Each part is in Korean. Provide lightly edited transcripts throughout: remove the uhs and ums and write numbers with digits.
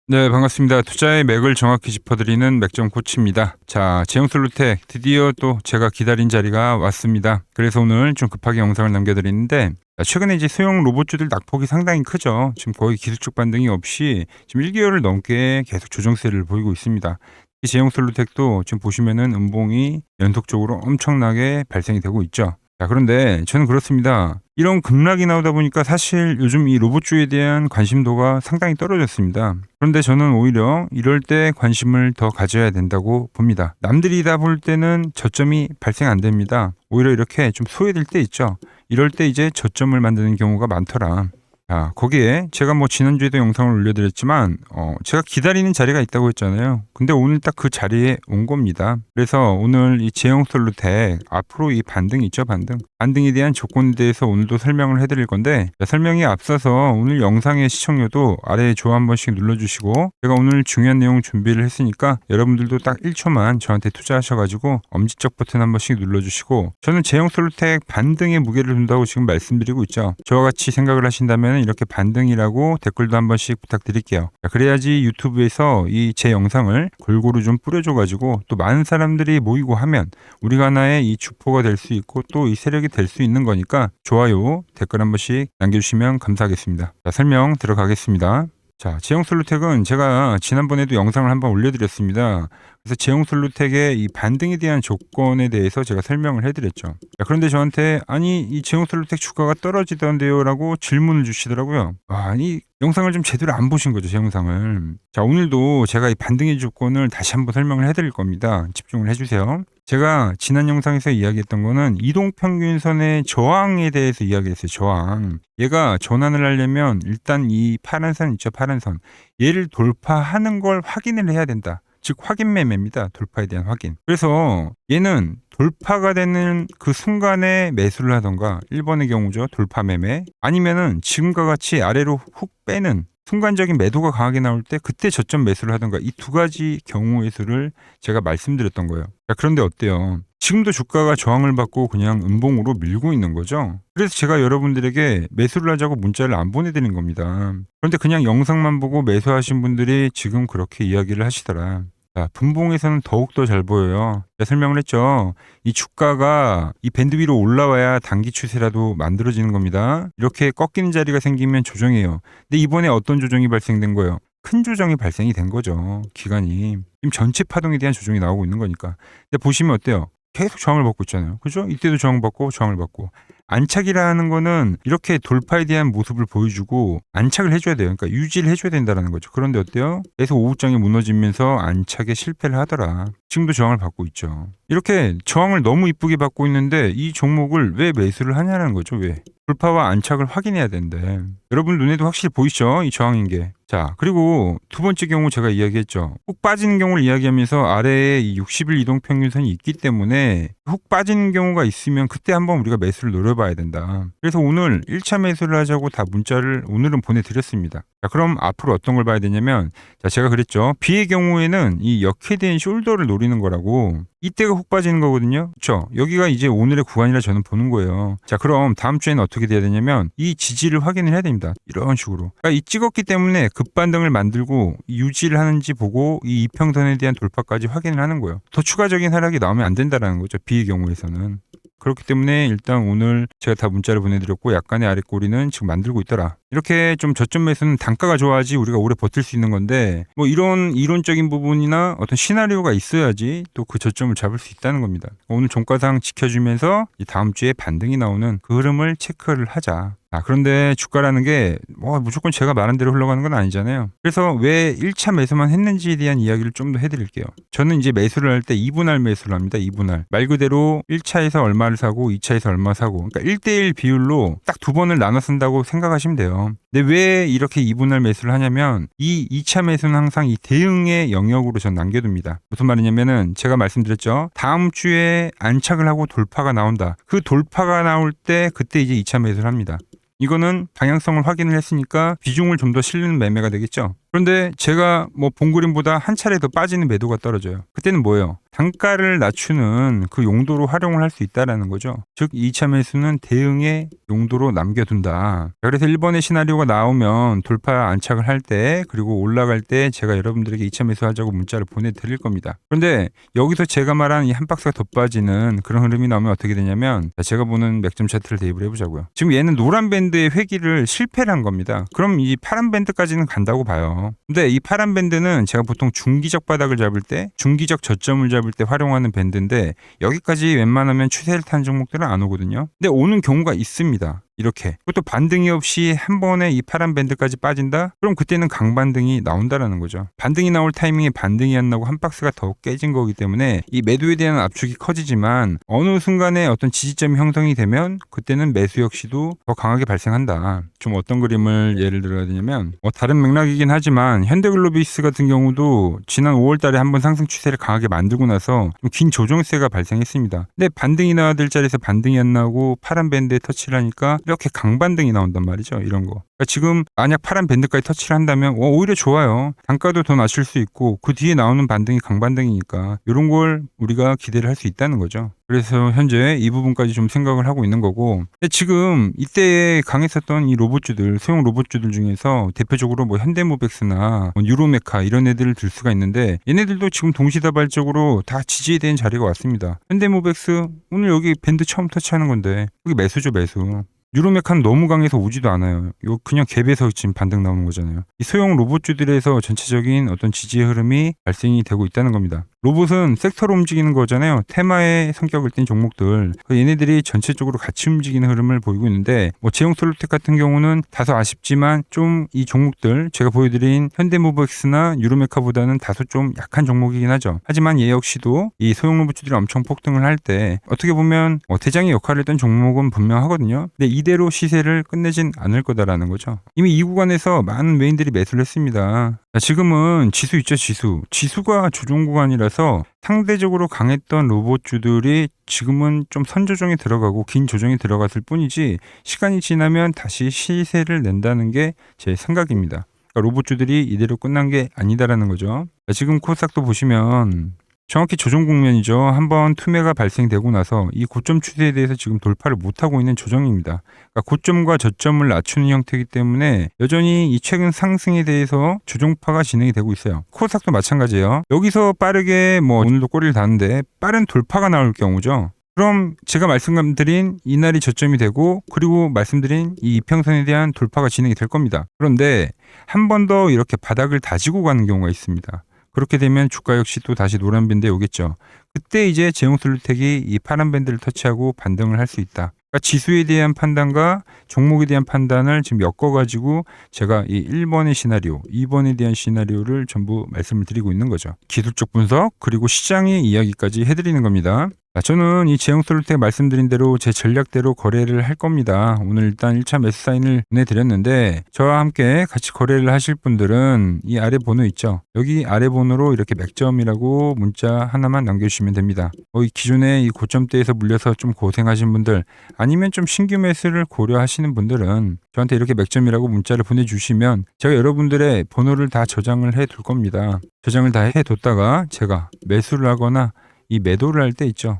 네, 반갑습니다. 투자의 맥을 정확히 짚어드리는 맥점 코치입니다. 자, 제형솔루텍 드디어 또 제가 기다린 자리가 왔습니다. 그래서 오늘 좀 급하게 영상을 남겨드리는데, 최근에 이제 소형 로봇주들 낙폭이 상당히 크죠. 지금 거의 기술적 반등이 없이 지금 1개월을 넘게 계속 조정세를 보이고 있습니다. 이 제형솔루텍도 지금 보시면은 음봉이 연속적으로 엄청나게 발생이 되고 있죠. 자, 그런데 저는 그렇습니다. 이런 급락이 나오다 보니까 사실 요즘 이 로봇주에 대한 관심도가 상당히 떨어졌습니다. 그런데 저는 오히려 이럴 때 관심을 더 가져야 된다고 봅니다. 남들이 다 볼 때는 저점이 발생 안 됩니다. 오히려 이렇게 좀 소외될 때 있죠. 이럴 때 이제 저점을 만드는 경우가 많더라. 자, 거기에 제가 지난주에도 영상을 올려드렸지만 제가 기다리는 자리가 있다고 했잖아요. 근데 오늘 딱 그 자리에 온 겁니다. 그래서 오늘 이 제형솔루텍 앞으로 이 반등이 있죠, 반등에 대한 조건에 대해서 오늘도 설명을 해드릴 건데, 설명에 앞서서 오늘 영상의 시청료도 아래에 좋아 한 번씩 눌러주시고, 제가 오늘 중요한 내용 준비를 했으니까 여러분들도 딱 1초만 저한테 투자하셔가지고 엄지척 버튼 한 번씩 눌러주시고, 저는 제형솔루텍 반등에 무게를 둔다고 지금 말씀드리고 있죠. 저와 같이 생각을 하신다면 이렇게 반등이라고 댓글도 한 번씩 부탁드릴게요. 그래야지 유튜브에서 이 제 영상을 골고루 좀 뿌려줘가지고 또 많은 사람들이 모이고 하면 우리가 하나의 이 주포가 될 수 있고 또 이 세력이 될 수 있는 거니까 좋아요, 댓글 한 번씩 남겨주시면 감사하겠습니다. 자, 설명 들어가겠습니다. 자, 제형솔루텍은 제가 지난번에도 영상을 한번 올려드렸습니다. 그래서 제형솔루텍의 이 반등에 대한 조건에 대해서 제가 설명을 해드렸죠. 자, 그런데 저한테 아니 이 제형솔루텍 주가가 떨어지던데요 라고 질문을 주시더라고요. 아니 영상을 좀 제대로 안 보신 거죠, 제 영상을. 자, 오늘도 제가 이 반등의 조건을 다시 한번 설명을 해드릴 겁니다. 집중을 해주세요. 제가 지난 영상에서 이야기했던 거는 이동평균선의 저항에 대해서 이야기했어요. 저항. 얘가 전환을 하려면 일단 이 파란 선 있죠, 파란 선. 얘를 돌파하는 걸 확인을 해야 된다. 즉 확인 매매입니다. 돌파에 대한 확인. 그래서 얘는 돌파가 되는 그 순간에 매수를 하던가, 1번의 경우죠, 돌파 매매, 아니면은 지금과 같이 아래로 훅 빼는 순간적인 매도가 강하게 나올 때 그때 저점 매수를 하던가, 이 두 가지 경우의 수를 제가 말씀드렸던 거예요. 자, 그런데 어때요? 지금도 주가가 저항을 받고 그냥 음봉으로 밀고 있는 거죠. 그래서 제가 여러분들에게 매수를 하자고 문자를 안 보내드린 겁니다. 그런데 그냥 영상만 보고 매수하신 분들이 지금 그렇게 이야기를 하시더라. 자, 분봉에서는 더욱더 잘 보여요. 제가 설명을 했죠. 이 주가가 이 밴드 위로 올라와야 단기 추세라도 만들어지는 겁니다. 이렇게 꺾이는 자리가 생기면 조정이에요. 근데 이번에 어떤 조정이 발생된 거예요? 큰 조정이 발생이 된 거죠. 기간이. 지금 전체 파동에 대한 조정이 나오고 있는 거니까. 근데 보시면 어때요? 계속 저항을 받고 있잖아요. 그죠? 이때도 저항받고 저항을 받고. 안착이라는 거는 이렇게 돌파에 대한 모습을 보여주고 안착을 해줘야 돼요. 그러니까 유지를 해줘야 된다는 거죠. 그런데 어때요? 계속 오후장에 무너지면서 안착에 실패를 하더라. 지금도 저항을 받고 있죠. 이렇게 저항을 너무 이쁘게 받고 있는데 이 종목을 왜 매수를 하냐는 거죠. 왜? 돌파와 안착을 확인해야 되는데 여러분 눈에도 확실히 보이시죠? 이 저항인 게. 자, 그리고 두 번째 경우 제가 이야기했죠. 훅 빠지는 경우를 이야기하면서 아래에 이 60일 이동평균선이 있기 때문에 훅 빠지는 경우가 있으면 그때 한번 우리가 매수를 노려봐야 된다. 그래서 오늘 1차 매수를 하자고 다 문자를 오늘은 보내드렸습니다. 자, 그럼 앞으로 어떤 걸 봐야 되냐면, 자, 제가 그랬죠. B의 경우에는 이 역회된 숄더를 노리는 거라고, 이때가 훅 빠지는 거거든요. 그렇죠? 여기가 이제 오늘의 구간이라 저는 보는 거예요. 자, 그럼 다음 주에는 어떻게 돼야 되냐면 이 지지를 확인을 해야 됩니다. 이런 식으로. 그러니까 이 찍었기 때문에 급반등을 만들고 유지를 하는지 보고 이 이평선에 대한 돌파까지 확인을 하는 거예요. 더 추가적인 하락이 나오면 안 된다는 거죠. B의 경우에서는. 그렇기 때문에 일단 오늘 제가 다 문자를 보내드렸고, 약간의 아랫꼬리는 지금 만들고 있더라. 이렇게 좀 저점 매수는 단가가 좋아야지 우리가 오래 버틸 수 있는 건데, 이런 이론적인 부분이나 어떤 시나리오가 있어야지 또 그 저점을 잡을 수 있다는 겁니다. 오늘 종가상 지켜주면서 이 다음 주에 반등이 나오는 그 흐름을 체크를 하자. 그런데 주가라는 게 무조건 제가 말한 대로 흘러가는 건 아니잖아요. 그래서 왜 1차 매수만 했는지에 대한 이야기를 좀 더 해드릴게요. 저는 이제 매수를 할 때 2분할 매수를 합니다. 2분할. 말 그대로 1차에서 얼마를 사고 2차에서 얼마 사고, 그러니까 1대1 비율로 딱 두 번을 나눠 쓴다고 생각하시면 돼요. 근데 왜 이렇게 2분할 매수를 하냐면 이 2차 매수는 항상 이 대응의 영역으로 전 남겨둡니다. 무슨 말이냐면은 제가 말씀드렸죠. 다음 주에 안착을 하고 돌파가 나온다. 그 돌파가 나올 때 그때 이제 2차 매수를 합니다. 이거는 방향성을 확인을 했으니까 비중을 좀 더 실는 매매가 되겠죠. 그런데 제가 뭐 본 그림보다 한 차례 더 빠지는 매도가 떨어져요. 그때는 뭐예요? 단가를 낮추는 그 용도로 활용을 할 수 있다라는 거죠. 즉 2차 매수는 대응의 용도로 남겨둔다. 그래서 1번의 시나리오가 나오면 돌파 안착을 할 때 그리고 올라갈 때 제가 여러분들에게 2차 매수하자고 문자를 보내드릴 겁니다. 그런데 여기서 제가 말한 이 한 박스가 더 빠지는 그런 흐름이 나오면 어떻게 되냐면 제가 보는 맥점 차트를 대입을 해보자고요. 지금 얘는 노란 밴드의 회귀를 실패를 한 겁니다. 그럼 이 파란 밴드까지는 간다고 봐요. 근데 이 파란 밴드는 제가 보통 중기적 바닥을 잡을 때 중기적 저점을 잡을 때 활용하는 밴드인데 여기까지 웬만하면 추세를 탄 종목들은 안 오거든요. 근데 오는 경우가 있습니다. 이렇게. 그것도 반등이 없이 한 번에 이 파란 밴드까지 빠진다? 그럼 그때는 강반등이 나온다라는 거죠. 반등이 나올 타이밍에 반등이 안 나고 한 박스가 더 깨진 거기 때문에 이 매도에 대한 압축이 커지지만 어느 순간에 어떤 지지점이 형성이 되면 그때는 매수 역시도 더 강하게 발생한다. 좀 어떤 그림을 예를 들어야 되냐면 다른 맥락이긴 하지만 현대글로비스 같은 경우도 지난 5월 달에 한번 상승 추세를 강하게 만들고 나서 좀 긴 조정세가 발생했습니다. 근데 반등이 나와야 될 자리에서 반등이 안 나오고 파란 밴드에 터치를 하니까 이렇게 강반등이 나온단 말이죠. 이런 거. 그러니까 지금 만약 파란 밴드까지 터치를 한다면 오히려 좋아요. 단가도 더 낮출 수 있고 그 뒤에 나오는 반등이 강반등이니까 이런 걸 우리가 기대를 할 수 있다는 거죠. 그래서 현재 이 부분까지 좀 생각을 하고 있는 거고 근데 지금 이때 강했었던 이 로봇주들 소형 로봇주들 중에서 대표적으로 뭐 현대모백스나 뭐 유로메카 이런 애들을 들 수가 있는데 얘네들도 지금 동시다발적으로 다 지지에 대한 자리가 왔습니다. 현대모백스 오늘 여기 밴드 처음 터치하는 건데 여기 매수죠 매수. 유로메카는 너무 강해서 오지도 않아요. 이거 그냥 갭에서 지금 반등 나오는 거잖아요. 이 소형 로봇주들에서 전체적인 어떤 지지의 흐름이 발생이 되고 있다는 겁니다. 로봇은 섹터로 움직이는 거잖아요. 테마의 성격을 띈 종목들. 얘네들이 전체적으로 같이 움직이는 흐름을 보이고 있는데 뭐 제용솔루텍 같은 경우는 다소 아쉽지만 좀 이 종목들 제가 보여드린 현대모백스나 유로메카보다는 다소 좀 약한 종목이긴 하죠. 하지만 얘 역시도 이 소형 로봇주들이 엄청 폭등을 할 때 어떻게 보면 대장의 역할을 했던 종목은 분명하거든요. 근데 이대로 시세를 끝내진 않을 거다라는 거죠. 이미 이 구간에서 많은 메인들이 매수를 했습니다. 지금은 지수 있죠 지수. 지수가 조정 구간이라서 상대적으로 강했던 로봇주들이 지금은 좀 선조정에 들어가고 긴 조정에 들어갔을 뿐이지 시간이 지나면 다시 시세를 낸다는 게 제 생각입니다. 그러니까 로봇주들이 이대로 끝난 게 아니다라는 거죠. 지금 코스닥도 보시면 정확히 조정 국면이죠. 한번 투매가 발생되고 나서 이 고점 추세에 대해서 지금 돌파를 못하고 있는 조정입니다. 그러니까 고점과 저점을 낮추는 형태이기 때문에 여전히 이 최근 상승에 대해서 조정파가 진행이 되고 있어요. 코스닥도 마찬가지예요. 여기서 빠르게 오늘도 꼬리를 다는데 빠른 돌파가 나올 경우죠. 그럼 제가 말씀드린 이날이 저점이 되고 그리고 말씀드린 이 이평선에 대한 돌파가 진행이 될 겁니다. 그런데 한 번 더 이렇게 바닥을 다지고 가는 경우가 있습니다. 그렇게 되면 주가 역시 또 다시 노란 밴드에 오겠죠. 그때 이제 제용솔루텍이 이 파란 밴드를 터치하고 반등을 할 수 있다. 그러니까 지수에 대한 판단과 종목에 대한 판단을 지금 엮어가지고 제가 이 1번의 시나리오, 2번에 대한 시나리오를 전부 말씀을 드리고 있는 거죠. 기술적 분석 그리고 시장의 이야기까지 해드리는 겁니다. 저는 이 제용솔루텍 말씀드린 대로 제 전략대로 거래를 할 겁니다. 오늘 일단 1차 매수 사인을 보내드렸는데 저와 함께 같이 거래를 하실 분들은 이 아래 번호 있죠. 여기 아래 번호로 이렇게 맥점이라고 문자 하나만 남겨주시면 됩니다. 이 기존에 이 고점대에서 물려서 좀 고생하신 분들 아니면 좀 신규 매수를 고려하시는 분들은 저한테 이렇게 맥점이라고 문자를 보내주시면 제가 여러분들의 번호를 다 저장을 해둘 겁니다. 저장을 다 해뒀다가 제가 매수를 하거나 이 매도를 할 때 있죠.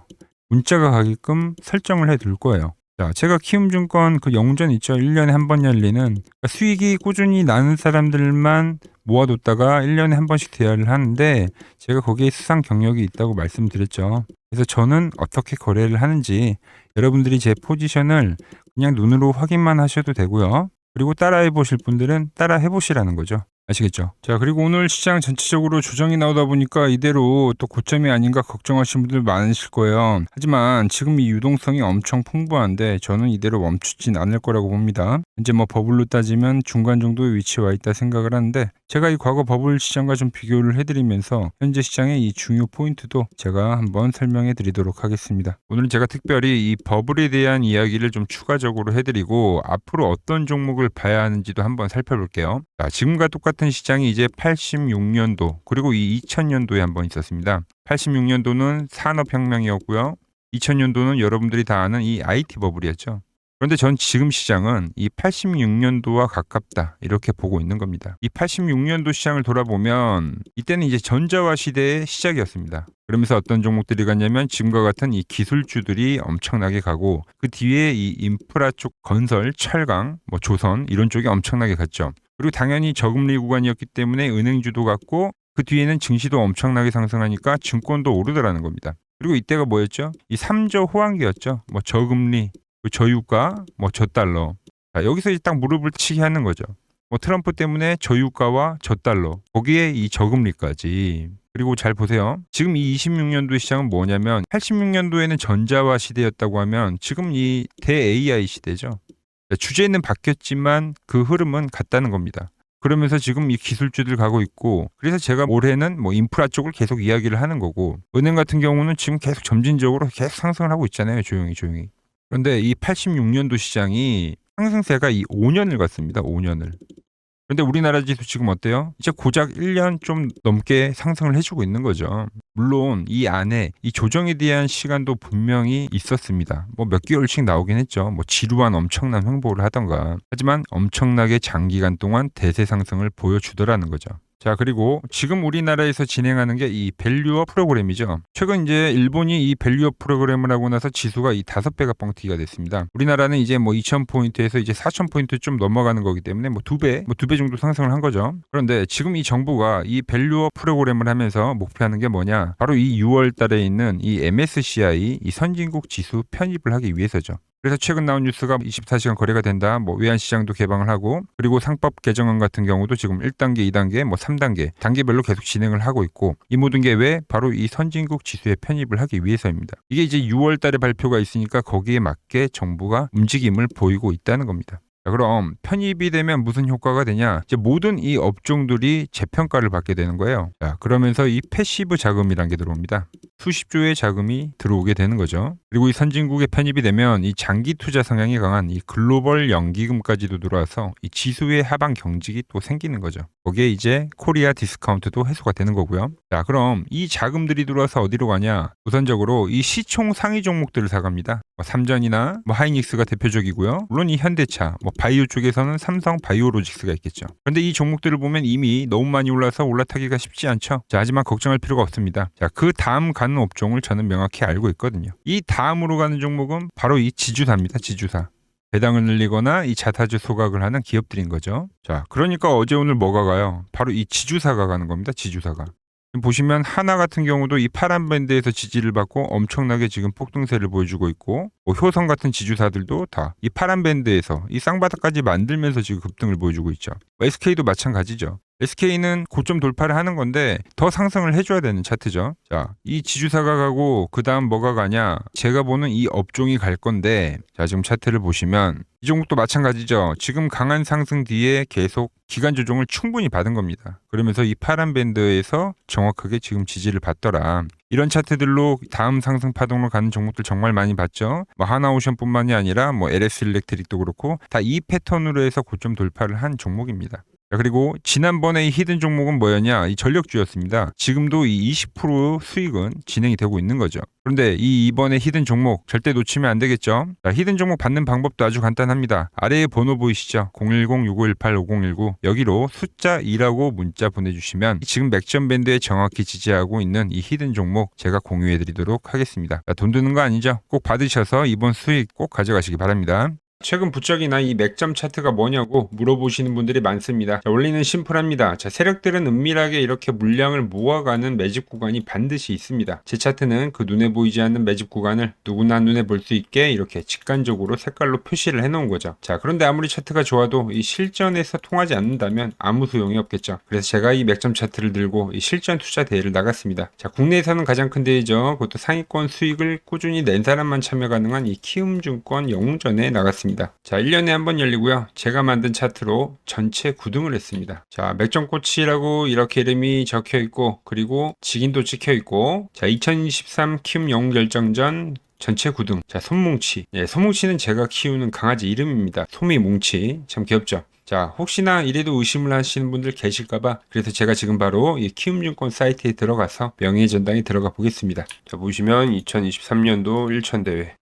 문자가 가게끔 설정을 해둘 거예요. 자, 제가 키움증권 그 영웅전 있죠. 1년에 한 번 열리는 그러니까 수익이 꾸준히 나는 사람들만 모아뒀다가 1년에 한 번씩 대여를 하는데 제가 거기에 수상 경력이 있다고 말씀드렸죠. 그래서 저는 어떻게 거래를 하는지 여러분들이 제 포지션을 그냥 눈으로 확인만 하셔도 되고요. 그리고 따라해 보실 분들은 따라해 보시라는 거죠. 아시겠죠? 자, 그리고 오늘 시장 전체적으로 조정이 나오다 보니까 이대로 또 고점이 아닌가 걱정하시는 분들 많으실 거예요. 하지만 지금 이 유동성이 엄청 풍부한데 저는 이대로 멈추진 않을 거라고 봅니다. 이제 버블로 따지면 중간 정도의 위치에 와 있다 생각을 하는데 제가 이 과거 버블 시장과 좀 비교를 해드리면서 현재 시장의 이 중요 포인트도 제가 한번 설명해 드리도록 하겠습니다. 오늘은 제가 특별히 이 버블에 대한 이야기를 좀 추가적으로 해드리고 앞으로 어떤 종목을 봐야 하는지도 한번 살펴볼게요. 자, 지금과 똑같은 시장이 이제 86년도 그리고 이 2000년도에 한번 있었습니다. 86년도는 산업혁명이었고요. 2000년도는 여러분들이 다 아는 이 IT 버블이었죠. 그런데 전 지금 시장은 이 86년도와 가깝다 이렇게 보고 있는 겁니다. 이 86년도 시장을 돌아보면 이때는 이제 전자화 시대의 시작이었습니다. 그러면서 어떤 종목들이 갔냐면 지금과 같은 이 기술주들이 엄청나게 가고 그 뒤에 이 인프라 쪽 건설, 철강, 뭐 조선 이런 쪽이 엄청나게 갔죠. 그리고 당연히 저금리 구간이었기 때문에 은행주도 갔고 그 뒤에는 증시도 엄청나게 상승하니까 증권도 오르더라는 겁니다. 그리고 이때가 뭐였죠? 이 3조 호황기였죠. 뭐 저금리, 저유가, 뭐 저달러. 자, 여기서 이제 딱 무릎을 치게 하는 거죠. 뭐 트럼프 때문에 저유가와 저달러, 거기에 이 저금리까지. 그리고 잘 보세요. 지금 이 26년도 시장은 뭐냐면 86년도에는 전자화 시대였다고 하면 지금 이 대 AI 시대죠. 주제는 바뀌었지만 그 흐름은 같다는 겁니다. 그러면서 지금 이 기술주들 가고 있고 그래서 제가 올해는 뭐 인프라 쪽을 계속 이야기를 하는 거고 은행 같은 경우는 지금 계속 점진적으로 계속 상승을 하고 있잖아요. 조용히. 그런데 이 86년도 시장이 상승세가 이 5년을 갔습니다. 5년을. 그런데 우리나라 지수 지금 어때요? 이제 고작 1년 좀 넘게 상승을 해주고 있는 거죠. 물론 이 안에 이 조정에 대한 시간도 분명히 있었습니다. 뭐 몇 개월씩 나오긴 했죠. 뭐 지루한 엄청난 횡보를 하던가. 하지만 엄청나게 장기간 동안 대세 상승을 보여주더라는 거죠. 자, 그리고 지금 우리나라에서 진행하는 게 이 밸류업 프로그램이죠. 최근 이제 일본이 이 밸류업 프로그램을 하고 나서 지수가 이 5배가 뻥튀기가 됐습니다. 우리나라는 이제 뭐 2,000포인트에서 이제 4,000포인트 좀 넘어가는 거기 때문에 뭐 2배 정도 상승을 한 거죠. 그런데 지금 이 정부가 이 밸류업 프로그램을 하면서 목표하는 게 뭐냐? 바로 이 6월 달에 있는 이 MSCI 이 선진국 지수 편입을 하기 위해서죠. 그래서 최근 나온 뉴스가 24시간 거래가 된다. 뭐 외환시장도 개방을 하고 그리고 상법 개정안 같은 경우도 지금 1단계, 2단계, 뭐 3단계 단계별로 계속 진행을 하고 있고 이 모든 게 왜? 바로 이 선진국 지수에 편입을 하기 위해서입니다. 이게 이제 6월 달에 발표가 있으니까 거기에 맞게 정부가 움직임을 보이고 있다는 겁니다. 자, 그럼 편입이 되면 무슨 효과가 되냐? 이제 모든 이 업종들이 재평가를 받게 되는 거예요. 자, 그러면서 이 패시브 자금이란 게 들어옵니다. 수십조의 자금이 들어오게 되는 거죠. 그리고 이 선진국에 편입이 되면 이 장기 투자 성향이 강한 이 글로벌 연기금까지도 들어와서 이 지수의 하방 경직이 또 생기는 거죠. 거기에 이제 코리아 디스카운트도 해소가 되는 거고요. 자, 그럼 이 자금들이 들어와서 어디로 가냐? 우선적으로 이 시총 상위 종목들을 사갑니다. 뭐 삼전이나 뭐 하이닉스가 대표적이고요. 물론 이 현대차, 뭐 바이오 쪽에서는 삼성 바이오로직스가 있겠죠. 그런데 이 종목들을 보면 이미 너무 많이 올라서 올라타기가 쉽지 않죠. 자, 하지만 걱정할 필요가 없습니다. 자, 그 다음 가는 업종을 저는 명확히 알고 있거든요. 이 다음으로 가는 종목은 바로 이 지주사입니다. 지주사. 배당을 늘리거나 이 자사주 소각을 하는 기업들인 거죠. 자, 그러니까 어제 오늘 뭐가 가요? 바로 이 지주사가 가는 겁니다. 지주사가. 보시면 하나 같은 경우도 이 파란 밴드에서 지지를 받고 엄청나게 지금 폭등세를 보여주고 있고 뭐 효성 같은 지주사들도 다 이 파란 밴드에서 이 쌍바닥까지 만들면서 지금 급등을 보여주고 있죠. SK도 마찬가지죠. SK는 고점 돌파를 하는 건데 더 상승을 해줘야 되는 차트죠. 자, 이 지주사가 가고 그 다음 뭐가 가냐? 제가 보는 이 업종이 갈 건데 자, 지금 차트를 보시면 이 종목도 마찬가지죠. 지금 강한 상승 뒤에 계속 기간 조정을 충분히 받은 겁니다. 그러면서 이 파란 밴드에서 정확하게 지금 지지를 받더라. 이런 차트들로 다음 상승 파동으로 가는 종목들 정말 많이 봤죠. 뭐 하나오션뿐만이 아니라 뭐 LS 일렉트릭도 그렇고 다 이 패턴으로 해서 고점 돌파를 한 종목입니다. 자, 그리고 지난번에 이 히든 종목은 뭐였냐? 이 전력주였습니다. 지금도 이 20% 수익은 진행이 되고 있는 거죠. 그런데 이 이번에 히든 종목 절대 놓치면 안 되겠죠? 자, 히든 종목 받는 방법도 아주 간단합니다. 아래에 번호 보이시죠? 010-6518-5019 여기로 숫자 2라고 문자 보내주시면 지금 맥점 밴드에 정확히 지지하고 있는 이 히든 종목 제가 공유해드리도록 하겠습니다. 자, 돈 드는 거 아니죠? 꼭 받으셔서 이번 수익 꼭 가져가시기 바랍니다. 최근 부쩍이나 이 맥점 차트가 뭐냐고 물어보시는 분들이 많습니다. 자, 원리는 심플합니다. 자, 세력들은 은밀하게 이렇게 물량을 모아가는 매집 구간이 반드시 있습니다. 제 차트는 그 눈에 보이지 않는 매집 구간을 누구나 눈에 볼 수 있게 이렇게 직관적으로 색깔로 표시를 해놓은 거죠. 자, 그런데 아무리 차트가 좋아도 이 실전에서 통하지 않는다면 아무 소용이 없겠죠. 그래서 제가 이 맥점 차트를 들고 이 실전 투자 대회를 나갔습니다. 자, 국내에서는 가장 큰 대회죠. 그것도 상위권 수익을 꾸준히 낸 사람만 참여 가능한 이 키움증권 영웅전에 나갔습니다. 자, 1년에 한 번 열리고요. 제가 만든 차트로 전체 9등을 했습니다. 자, 맥점코치라고 이렇게 이름이 적혀 있고 그리고 직인도 찍혀 있고 자, 2023 키움 영웅 결정전 전체 9등. 자, 솜뭉치. 예, 솜뭉치는 제가 키우는 강아지 이름입니다. 솜이뭉치. 참 귀엽죠? 자, 혹시나 이래도 의심을 하시는 분들 계실까봐 그래서 제가 지금 바로 이 키움증권 사이트에 들어가서 명예의 전당에 들어가 보겠습니다. 자, 보시면 2023년도 1천 대회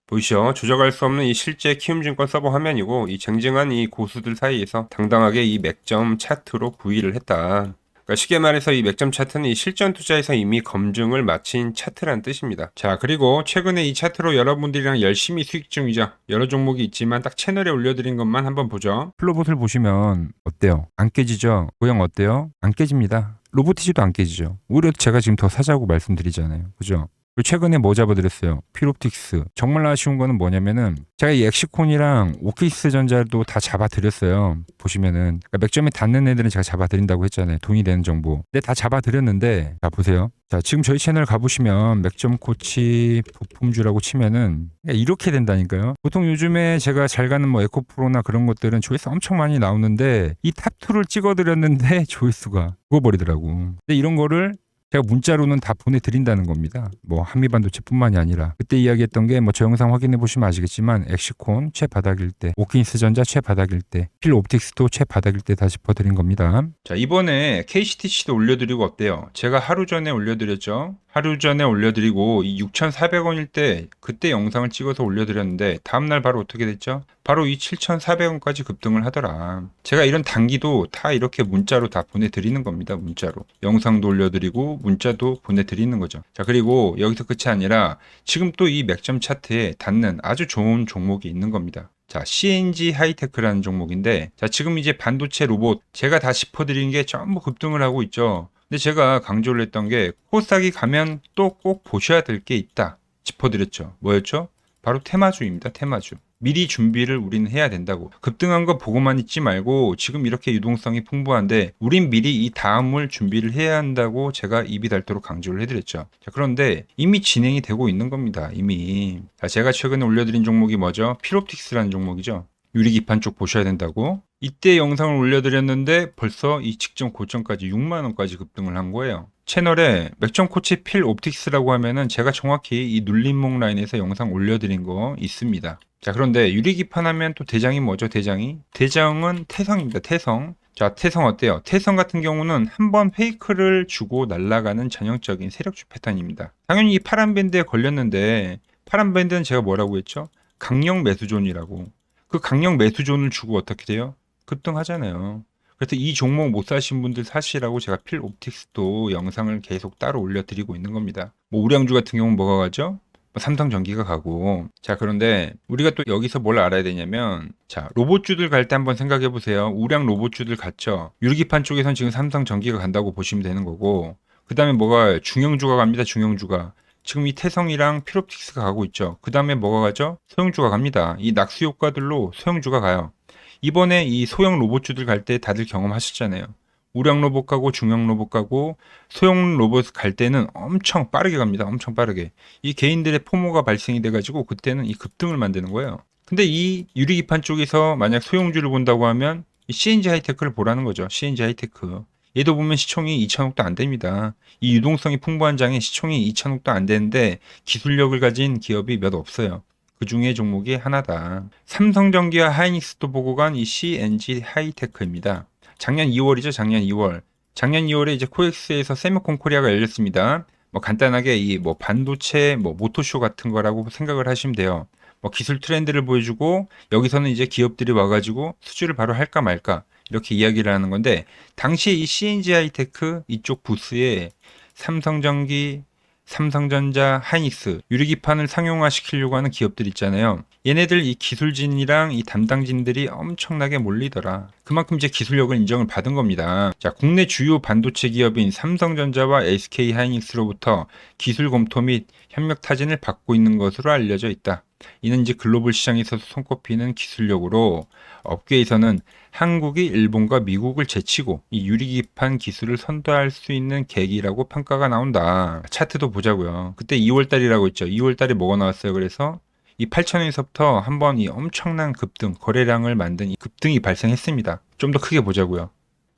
보이시죠? 조작할 수 없는 이 실제 키움증권 서버 화면이고 이 쟁쟁한 이 고수들 사이에서 당당하게 이 맥점 차트로 구의를 했다. 그러니까 쉽게 말해서 이 맥점 차트는 이 실전 투자에서 이미 검증을 마친 차트라는 뜻입니다. 자, 그리고 최근에 이 차트로 여러분들이랑 열심히 수익 중이죠. 여러 종목이 있지만 딱 채널에 올려드린 것만 한번 보죠. 플로봇을 보시면 어때요? 안 깨지죠? 고형 어때요? 안 깨집니다. 로보티지도 안 깨지죠. 오히려 제가 지금 더 사자고 말씀드리잖아요. 그죠? 그리고 최근에 뭐 잡아드렸어요? 필옵틱스. 정말 아쉬운 거는 뭐냐면은 제가 이 엑시콘이랑 오키스 전자도 다 잡아드렸어요. 보시면은 그러니까 맥점에 닿는 애들은 제가 잡아드린다고 했잖아요. 돈이 되는 정보. 근데 다 잡아드렸는데 자 보세요. 자 지금 저희 채널 가보시면 맥점 코치 부품주라고 치면은 이렇게 된다니까요. 보통 요즘에 제가 잘 가는 뭐 에코프로나 그런 것들은 조회수 엄청 많이 나오는데 이 탑2를 찍어드렸는데 조회수가 죽어버리더라고. 근데 이런 거를 제가 문자로는 다 보내드린다는 겁니다. 뭐 한미반도체뿐만이 아니라 그때 이야기했던 게 뭐 저 영상 확인해 보시면 아시겠지만 엑시콘 최바닥일 때, 오킨스 전자 최바닥일 때, 필옵틱스도 최바닥일 때 다 짚어드린 겁니다. 자 이번에 KCTC도 올려드리고 어때요? 제가 하루 전에 올려드렸죠. 하루 전에 올려드리고 이 6,400원일 때 그때 영상을 찍어서 올려드렸는데 다음날 바로 어떻게 됐죠? 바로 이 7,400원까지 급등을 하더라. 제가 이런 단기도 다 이렇게 문자로 다 보내드리는 겁니다. 문자로. 영상도 올려드리고 문자도 보내드리는 거죠. 자 그리고 여기서 끝이 아니라 지금 또 이 맥점 차트에 닿는 아주 좋은 종목이 있는 겁니다. 자, CNG 하이테크라는 종목인데, 자, 지금 이제 반도체 로봇, 제가 다 짚어드린 게 전부 급등을 하고 있죠. 근데 제가 강조를 했던 게, 코스닥이 가면 또 꼭 보셔야 될 게 있다. 짚어드렸죠. 뭐였죠? 바로 테마주입니다. 테마주. 미리 준비를 우리는 해야 된다고. 급등한 거 보고만 있지 말고 지금 이렇게 유동성이 풍부한데 우린 미리 이 다음을 준비를 해야 한다고 제가 입이 닳도록 강조를 해드렸죠. 자, 그런데 이미 진행이 되고 있는 겁니다. 이미. 자, 제가 최근에 올려드린 종목이 뭐죠? 필옵틱스라는 종목이죠. 유리기판 쪽 보셔야 된다고. 이때 영상을 올려드렸는데 벌써 이 직전 고점까지 6만원까지 급등을 한 거예요. 채널에 맥점 코치 필 옵틱스라고 하면은 제가 정확히 이 눌림목 라인에서 영상 올려드린 거 있습니다. 자 그런데 유리기판 하면 또 대장이 뭐죠? 대장이? 대장은 태성입니다. 태성. 자 태성 어때요? 태성 같은 경우는 한번 페이크를 주고 날아가는 전형적인 세력주 패턴입니다. 당연히 이 파란 밴드에 걸렸는데 파란 밴드는 제가 뭐라고 했죠? 강력 매수존이라고. 그 강력 매수존을 주고 어떻게 돼요? 급등하잖아요. 그래서 이 종목 못 사신 분들 사시라고 제가 필 옵틱스도 영상을 계속 따로 올려드리고 있는 겁니다. 뭐 우량주 같은 경우는 뭐가 가죠? 삼성전기가 가고. 자 그런데 우리가 또 여기서 뭘 알아야 되냐면 자 로봇주들 갈 때 한번 생각해 보세요. 우량 로봇주들 갔죠. 유리기판 쪽에선 지금 삼성전기가 간다고 보시면 되는 거고 그 다음에 뭐가 중형주가 갑니다. 중형주가. 지금 이 태성이랑 필옵틱스가 가고 있죠. 그 다음에 뭐가 가죠? 소형주가 갑니다. 이 낙수 효과들로 소형주가 가요. 이번에 이 소형 로봇주들 갈 때 다들 경험하셨잖아요. 우량 로봇 가고 중형 로봇 가고 소형 로봇 갈 때는 엄청 빠르게 갑니다. 엄청 빠르게. 이 개인들의 포모가 발생이 돼가지고 그때는 이 급등을 만드는 거예요. 근데 이 유리기판 쪽에서 만약 소형주를 본다고 하면 이 CNG 하이테크를 보라는 거죠. CNG 하이테크. 얘도 보면 시총이 2천억도 안 됩니다. 이 유동성이 풍부한 장에 시총이 2천억도 안 되는데 기술력을 가진 기업이 몇 없어요. 그 중에 종목이 하나다. 삼성전기와 하이닉스도 보고 간 이 CNG 하이테크입니다. 작년 2월이죠. 작년 2월. 작년 2월에 이제 코엑스에서 세미콘 코리아가 열렸습니다. 뭐 간단하게 이 뭐 반도체 뭐 모토쇼 같은 거라고 생각을 하시면 돼요. 뭐 기술 트렌드를 보여주고 여기서는 이제 기업들이 와가지고 수주를 바로 할까 말까 이렇게 이야기를 하는 건데 당시에 이 CNG 하이테크 이쪽 부스에 삼성전기, 삼성전자, 하이닉스 유리기판을 상용화시키려고 하는 기업들 있잖아요. 얘네들 이 기술진이랑 이 담당진들이 엄청나게 몰리더라. 그만큼 이제 기술력을 인정을 받은 겁니다. 자, 국내 주요 반도체 기업인 삼성전자와 SK 하이닉스로부터 기술 검토 및 협력 타진을 받고 있는 것으로 알려져 있다. 이는 이제 글로벌 시장에서 손꼽히는 기술력으로 업계에서는 한국이 일본과 미국을 제치고 이 유리기판 기술을 선도할 수 있는 계기라고 평가가 나온다. 차트도 보자고요. 그때 2월달이라고 했죠. 2월달에 뭐가 나왔어요? 그래서 이 8천원에서부터 한번 이 엄청난 급등, 거래량을 만든 이 급등이 발생했습니다. 좀 더 크게 보자고요.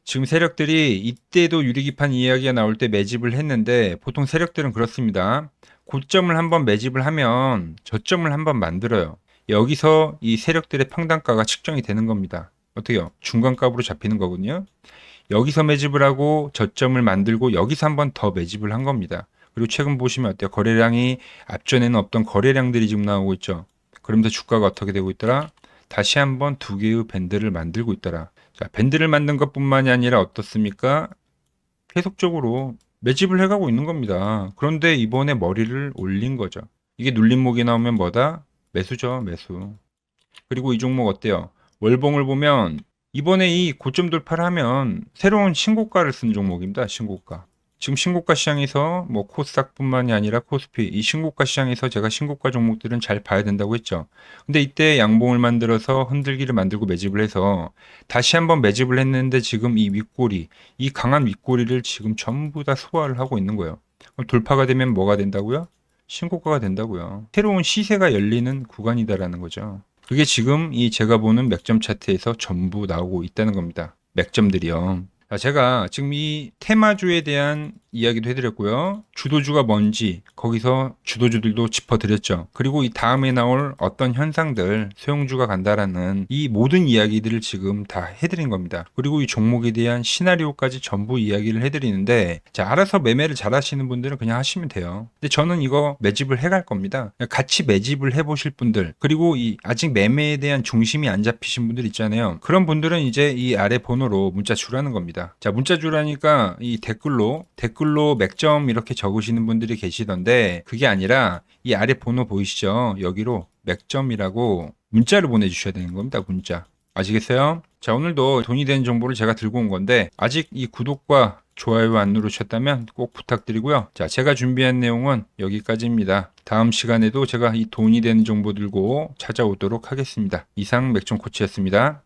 지금 세력들이 이때도 유리기판 이야기가 나올 때 매집을 했는데 보통 세력들은 그렇습니다. 고점을 한번 매집을 하면 저점을 한번 만들어요. 여기서 이 세력들의 평단가가 측정이 되는 겁니다. 어떻게요? 중간값으로 잡히는 거거든요. 여기서 매집을 하고 저점을 만들고 여기서 한번 더 매집을 한 겁니다. 그리고 최근 보시면 어때요? 거래량이 앞전에는 없던 거래량들이 지금 나오고 있죠. 그러면서 주가가 어떻게 되고 있더라? 다시 한번 두 개의 밴드를 만들고 있더라. 자, 밴드를 만든 것뿐만이 아니라 어떻습니까? 계속적으로 매집을 해가고 있는 겁니다. 그런데 이번에 머리를 올린 거죠. 이게 눌림목이 나오면 뭐다? 매수죠, 매수. 그리고 이 종목 어때요? 월봉을 보면 이번에 이 고점 돌파를 하면 새로운 신고가를 쓴 종목입니다. 신고가. 지금 신고가 시장에서 뭐 코스닥뿐만이 아니라 코스피 이 신고가 시장에서 제가 신고가 종목들은 잘 봐야 된다고 했죠. 근데 이때 양봉을 만들어서 흔들기를 만들고 매집을 해서 다시 한번 매집을 했는데 지금 이 윗꼬리, 이 강한 윗꼬리를 지금 전부 다 소화를 하고 있는 거예요. 그럼 돌파가 되면 뭐가 된다고요? 신고가가 된다고요. 새로운 시세가 열리는 구간이다라는 거죠. 그게 지금 이 제가 보는 맥점 차트에서 전부 나오고 있다는 겁니다. 맥점들이요. 제가 지금 이 테마주에 대한 이야기도 해드렸고요. 주도주가 뭔지 거기서 주도주들도 짚어드렸죠. 그리고 이 다음에 나올 어떤 현상들, 소형주가 간다라는 이 모든 이야기들을 지금 다 해드린 겁니다. 그리고 이 종목에 대한 시나리오까지 전부 이야기를 해드리는데 자, 알아서 매매를 잘 하시는 분들은 그냥 하시면 돼요. 근데 저는 이거 매집을 해갈 겁니다. 같이 매집을 해보실 분들 그리고 이 아직 매매에 대한 중심이 안 잡히신 분들 있잖아요. 그런 분들은 이제 이 아래 번호로 문자 주라는 겁니다. 자, 문자 주라니까 이 댓글로 맥점 이렇게 적으시는 분들이 계시던데 그게 아니라 이 아래 번호 보이시죠? 여기로 맥점이라고 문자를 보내주셔야 되는 겁니다. 문자. 아시겠어요? 자, 오늘도 돈이 되는 정보를 제가 들고 온 건데 아직 이 구독과 좋아요 안 누르셨다면 꼭 부탁드리고요. 자, 제가 준비한 내용은 여기까지입니다. 다음 시간에도 제가 이 돈이 되는 정보 들고 찾아오도록 하겠습니다. 이상 맥점 코치였습니다.